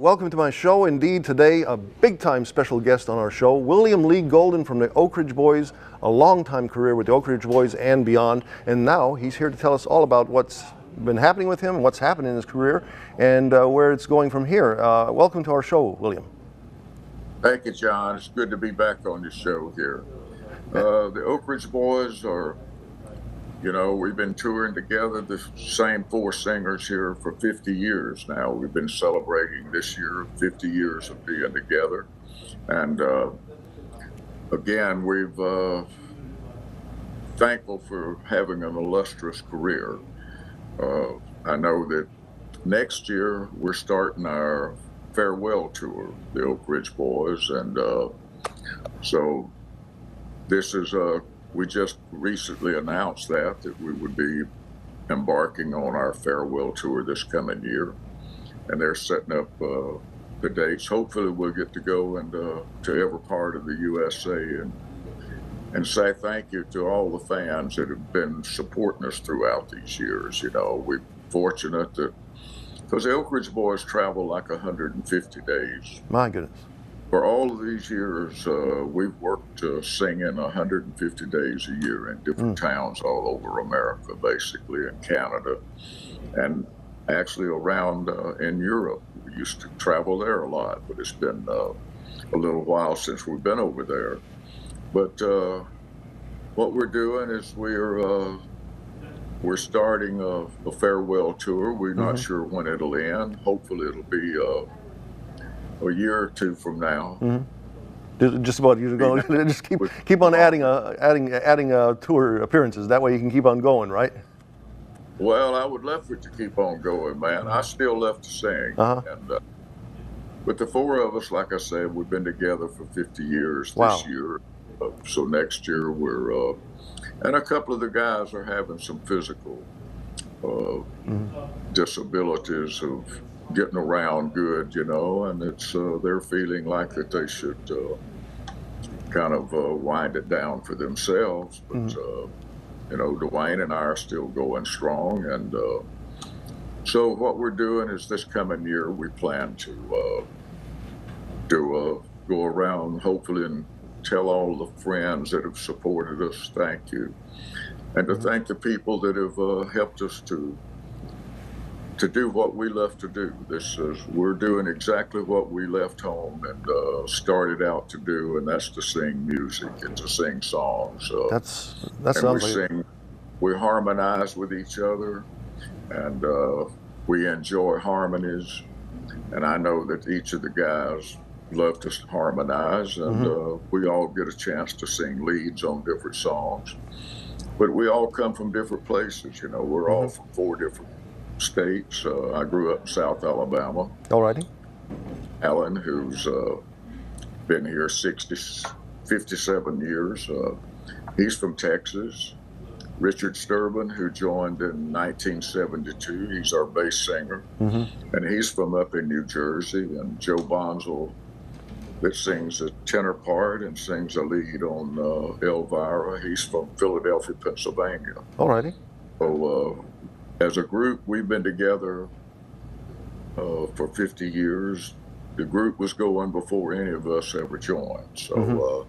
welcome to my show. Indeed, today a big-time special guest on our show, William Lee Golden from the Oak Ridge Boys, a long-time career with the Oak Ridge Boys and beyond, and now he's here to tell us all about what's been happening with him, what's happened in his career, and where it's going from here. Welcome to our show, William. Thank you, John. It's good to be back on your show here. The Oak Ridge Boys are, we've been touring together, the same four singers here for 50 years now. We've been celebrating this year 50 years of being together. And again, we've thankful for having an illustrious career. I know that next year we're starting our farewell tour, the Oak Ridge Boys. And so this is we just recently announced that we would be embarking on our farewell tour this coming year, and they're setting up the dates. Hopefully we'll get to go and to every part of the USA and say thank you to all the fans that have been supporting us throughout these years. We're fortunate that, because the Oak Ridge Boys travel like 150 days. My goodness. For all of these years, we've worked singing 150 days a year in different towns all over America, basically, in Canada, and actually around in Europe. We used to travel there a lot, but it's been a little while since we've been over there. But what we're doing is we're starting a farewell tour. We're not sure when it'll end. Hopefully it'll be a year or two from now. Just about you go. Just keep on adding tour appearances. That way you can keep on going, right? Well, I would love for it to keep on going, man. I still love to sing. And with the four of us, like I said, we've been together for 50 years this year. So next year we're and a couple of the guys are having some physical disabilities of getting around good, and it's they're feeling like that they should kind of wind it down for themselves. But Dwayne and I are still going strong, and so what we're doing is this coming year we plan to go around, hopefully, and tell all the friends that have supported us thank you, and to thank the people that have helped us to do what we love to do. We're doing exactly what we left home and started out to do, and that's to sing music and to sing songs. That sounds like we harmonize with each other, and we enjoy harmonies. And I know that each of the guys love to harmonize, and we all get a chance to sing leads on different songs. But we all come from different places. We're all from four different states. I grew up in South Alabama. Alrighty. Alan, who's been here 57 years, he's from Texas. Richard Sturban, who joined in 1972, he's our bass singer, and he's from up in New Jersey. And Joe Bonzel, that sings a tenor part and sings a lead on Elvira, he's from Philadelphia, Pennsylvania. Alrighty. So as a group, we've been together for 50 years. The group was going before any of us ever joined. So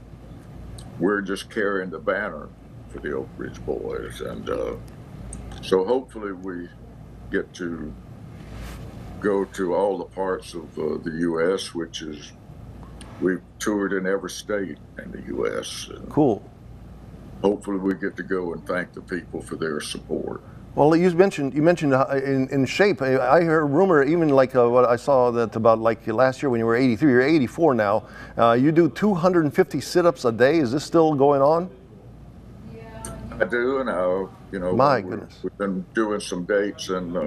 we're just carrying the banner for the Oak Ridge Boys. And so hopefully we get to go to all the parts of the U.S., which is, we've toured in every state in the U.S. Cool. Hopefully we get to go and thank the people for their support. Well, you mentioned in shape. I heard a rumor, even like what I saw that about like last year when you were 83, you're 84 now. You do 250 sit-ups a day. Is this still going on? I do, and my goodness, we've been doing some dates, and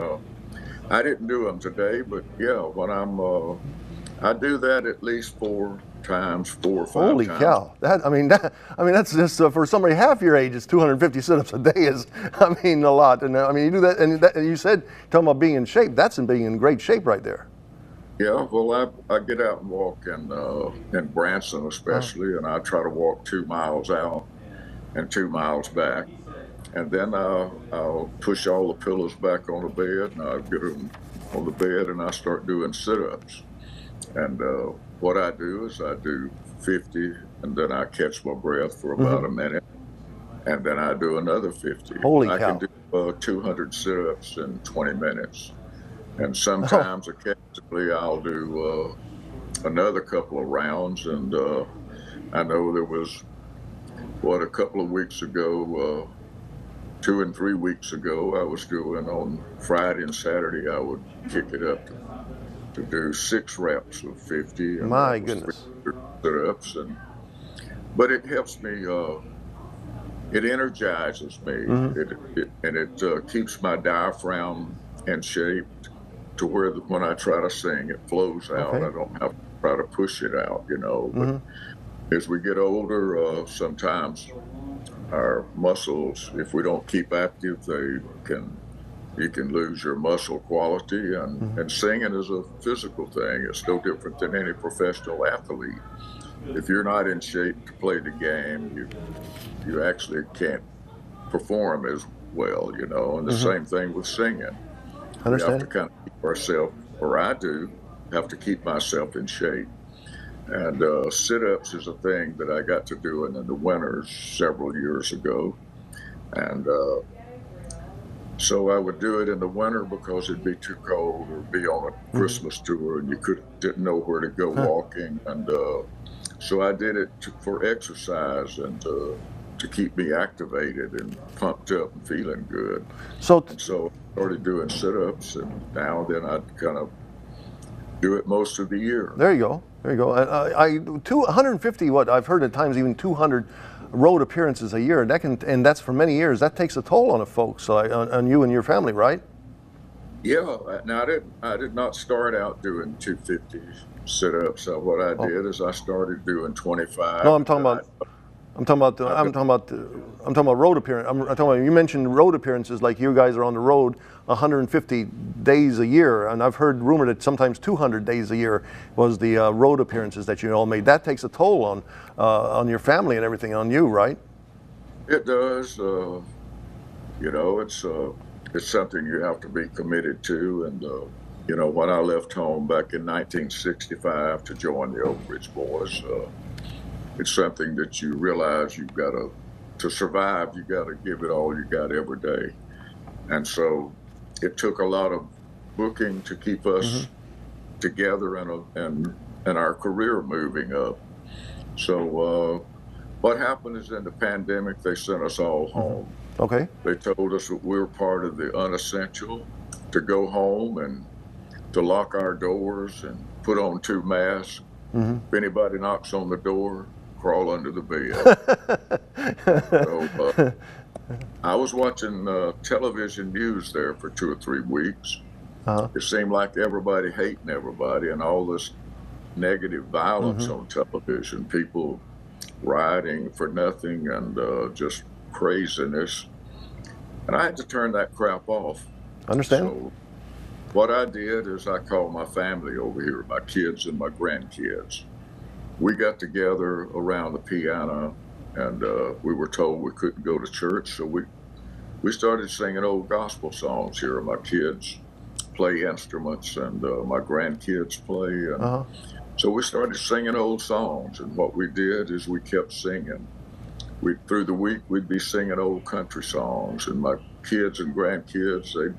I didn't do them today, but yeah, when I do that at least 4 times, 4 or 5 Holy times. cow! That's just for somebody half your age. It's 250 sit-ups a day is, a lot. And you do that, and you said talking about being in shape. That's being in great shape right there. Yeah, well, I get out and walk in Branson especially, and I try to walk 2 miles out and 2 miles back, and then I'll push all the pillows back on the bed, and I'll get them on the bed, and I start doing sit-ups. And what I do is I do 50, and then I catch my breath for about Hmm. a minute, and then I do another 50. Holy I can cow. do 200 sit-ups in 20 minutes. And Oh, sometimes, occasionally, I'll do another couple of rounds. And I know there was, a couple of weeks ago, 2 and 3 weeks ago, I was doing on Friday and Saturday, I would kick it up to do 6 reps of 50, and my that was goodness. 300 sit-ups. But it helps me. It energizes me. Hmm. It keeps my diaphragm in shape to where when I try to sing, it flows out. Okay. I don't have to try to push it out, But Hmm. as we get older, sometimes our muscles, if we don't keep active, can you can lose your muscle quality. And Hmm. singing is a physical thing. It's no different than any professional athlete. If you're not in shape to play the game, you actually can't perform as well. And the Hmm. same thing with singing. We have to Understand? kind of keep ourselves, or I do, have to keep myself in shape. And sit-ups is a thing that I got to doing in the winters several years ago. And so I would do it in the winter because it'd be too cold, or be on a Hmm. Christmas tour and you didn't know where to go Huh. walking. And so I did it for exercise and to keep me activated and pumped up and feeling good. So, And so I started doing sit-ups, and now then I kind of do it most of the year. there you go. There you go. I 150. What I've heard at times even 200 road appearances a year. That can, and that's for many years. That takes a toll on a folks, on you and your family, right? Yeah, now I did not start out doing 250 sit-ups. So what I Oh did is I started doing no, 25, I'm and talking then about. I'm talking about. I've got I'm talking about road appearance. I'm talking about. You mentioned road appearances, like you guys are on the road 150 days a year, and I've heard rumor that sometimes 200 days a year was the road appearances that you all made. That takes a toll on your family and everything, on you, right? it does. It's something you have to be committed to. And when I left home back in 1965 to join the Oak Ridge Boys, it's something that you realize you've got to survive. You got to give it all you got every day. And so it took a lot of booking to keep Hmm. us together and our career moving up. So what happened is, in the pandemic, they sent us all Hmm. home. Okay. They told us that we were part of the unessential, to go home and to lock our doors and put on 2 masks. Hmm. If anybody knocks on the door, crawl under the bed. So I was watching television news there for 2 or 3 weeks. Uh-huh. It seemed like everybody hating everybody, and all this negative violence Hmm. on television, people rioting for nothing, and just craziness. And I had to turn that crap off. Understand? So what I did is I called my family over here, my kids and my grandkids. We got together around the piano, and we were told we couldn't go to church, so we started singing old gospel songs here. My kids play instruments, and my grandkids play, and Uh-huh. so we started singing old songs. And what we did is we kept singing. We Through the week we'd be singing old country songs, and my kids and grandkids, they'd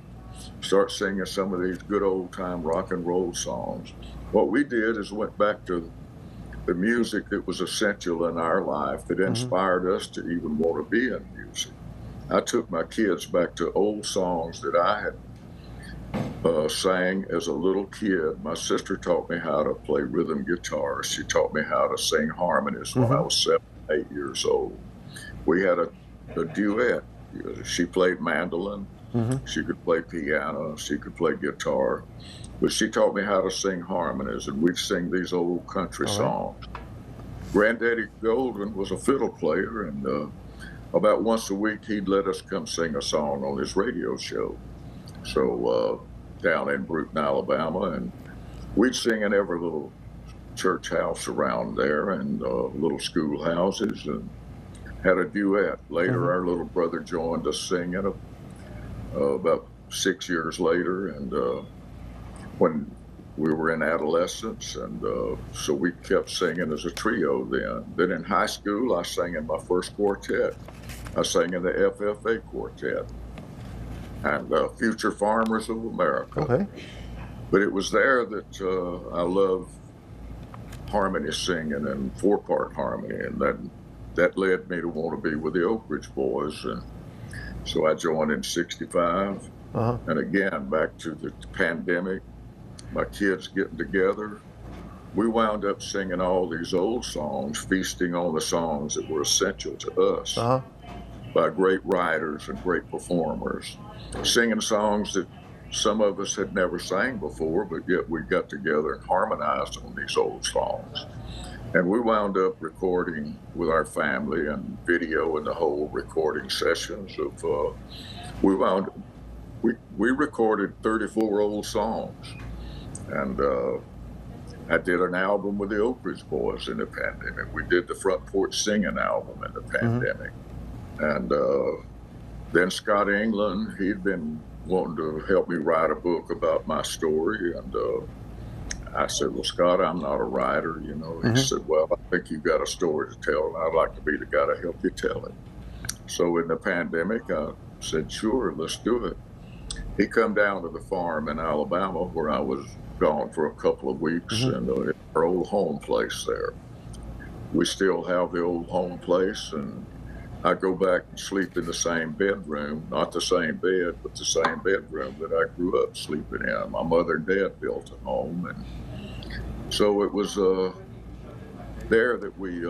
start singing some of these good old time rock and roll songs. What we did is went back to the music that was essential in our life, that Hmm. inspired us to even want to be in music. I took my kids back to old songs that I had sang as a little kid. My sister taught me how to play rhythm guitar. She taught me how to sing harmonies when I Hmm. was 7, 8 years old. We had a duet. She played mandolin. Hmm. She could play piano. She could play guitar. But she taught me how to sing harmonies, and we'd sing these old country All right. songs. Granddaddy Golden was a fiddle player, and about once a week he'd let us come sing a song on his radio show. So down in Brewton, Alabama, and we'd sing in every little church house around there, and little schoolhouses, and had a duet. Hmm. Later, our little brother joined us singing about 6 years later, and when we were in adolescence, and so we kept singing as a trio then. Then in high school, I sang in my first quartet. I sang in the FFA quartet and Future Farmers of America. Okay. But it was there that I loved harmony singing and four-part harmony, and that led me to want to be with the Oak Ridge Boys. And so I joined in '65. And again, back to the pandemic, my kids getting together, we wound up singing all these old songs, feasting on the songs that were essential to us by great writers and great performers, singing songs that some of us had never sang before, but yet we got together and harmonized on these old songs. And we wound up recording with our family and video and the whole recording sessions of, we recorded 34 old songs. And I did an album with the Oak Ridge Boys in the pandemic. We did the Front Porch Singing album in the pandemic. And then Scott England, he'd been wanting to help me write a book about my story. And I said, well, Scott, I'm not a writer, you know. He said, well, I think you've got a story to tell, and I'd like to be the guy to help you tell it. So in the pandemic, I said, sure, let's do it. He come down to the farm in Alabama where I was gone for a couple of weeks, and our old home place there. We still have the old home place, and I go back and sleep in the same bedroom, not the same bed, but the same bedroom that I grew up sleeping in. My mother and dad built a home, and so it was there that we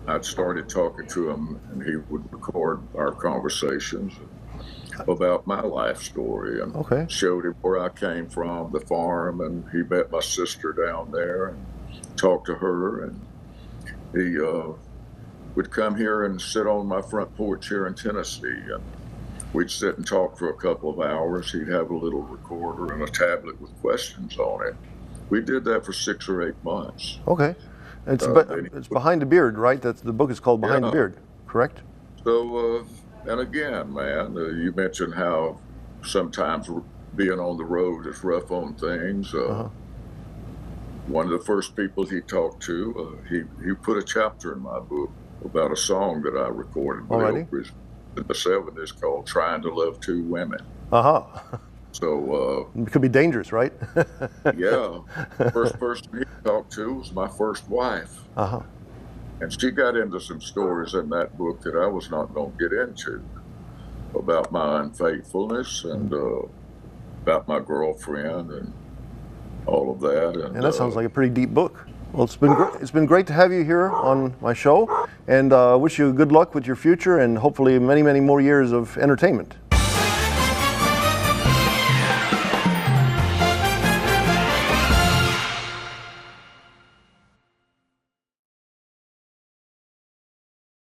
I'd started talking to him, and he would record our conversations about my life story, and showed him where I came from, the farm, and he met my sister down there and talked to her, and he would come here and sit on my front porch here in Tennessee, and we'd sit and talk for a couple of hours. He'd have a little recorder and a tablet with questions on it. We did that for 6 or 8 months. Okay. It's Behind the Beard, right? The book is called Behind the Beard, correct? So, and again, man, you mentioned how sometimes being on the road is rough on things. One of the first people he talked to, he put a chapter in my book about a song that I recorded with Oak Ridge in the '70s called "Trying to Love Two Women." So it could be dangerous, right? Yeah. First person he talked to was my first wife. And she got into some stories in that book that I was not going to get into about my unfaithfulness and about my girlfriend and all of that. And that sounds like a pretty deep book. Well, it's been great to have you here on my show, and wish you good luck with your future and hopefully many, many more years of entertainment.